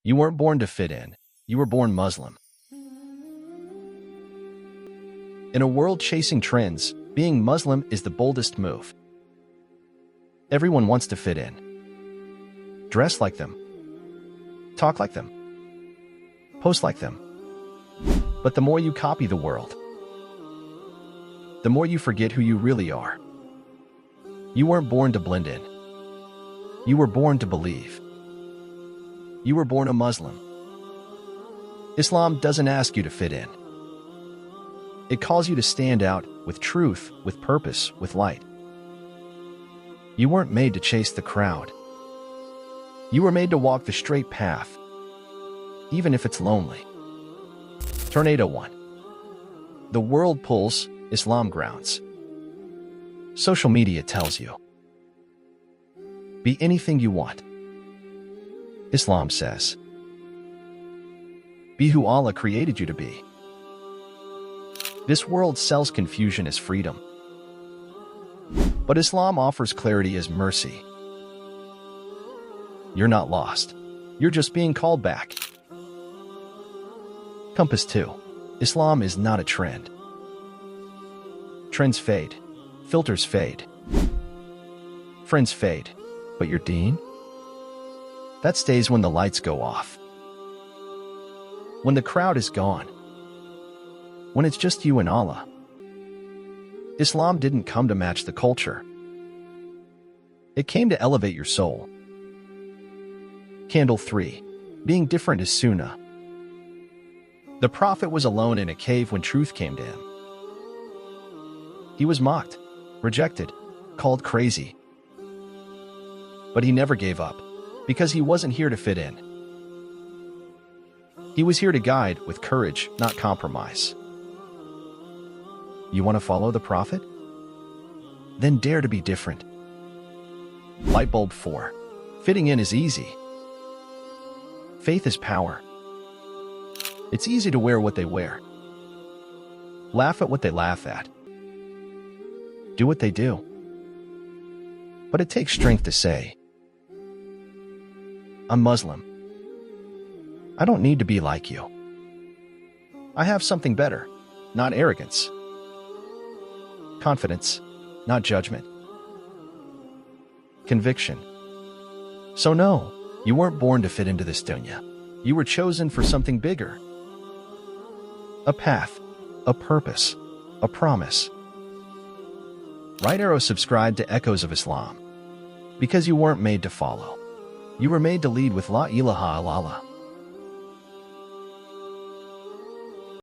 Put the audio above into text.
You weren't born to fit in. You were born Muslim. In a world chasing trends, being Muslim is the boldest move. Everyone wants to fit in. Dress like them. Talk like them. Post like them. But the more you copy the world, the more you forget who you really are. You weren't born to blend in. You were born to believe. You were born a Muslim. Islam doesn't ask you to fit in. It calls you to stand out with truth, with purpose, with light. You weren't made to chase the crowd. You were made to walk the straight path, even if it's lonely. Tornado 1. The world pulls, Islam grounds. Social media tells you. Be anything you want. Islam says. Be who Allah created you to be. This world sells confusion as freedom. But Islam offers clarity as mercy. You're not lost. You're just being called back. Compass 2. Islam is not a trend. Trends fade. Filters fade. Friends fade. But your deen? That stays when the lights go off. When the crowd is gone. When it's just you and Allah. Islam didn't come to match the culture. It came to elevate your soul. Candle 3. Being different is Sunnah. The Prophet was alone in a cave when truth came to him. He was mocked, rejected, called crazy. But he never gave up, because he wasn't here to fit in. He was here to guide with courage, not compromise. You want to follow the Prophet? Then dare to be different. Lightbulb 4. Fitting in is easy. Faith is power. It's easy to wear what they wear. Laugh at what they laugh at. Do what they do. But it takes strength to say, I'm Muslim. I don't need to be like you. I have something better, not arrogance. Confidence, not judgment. Conviction. So no, you weren't born to fit into this dunya. You were chosen for something bigger. A path, a purpose, a promise. Right arrow subscribe to Echoes of Islam. Because you weren't made to follow. You were made to lead with La ilaha illallah.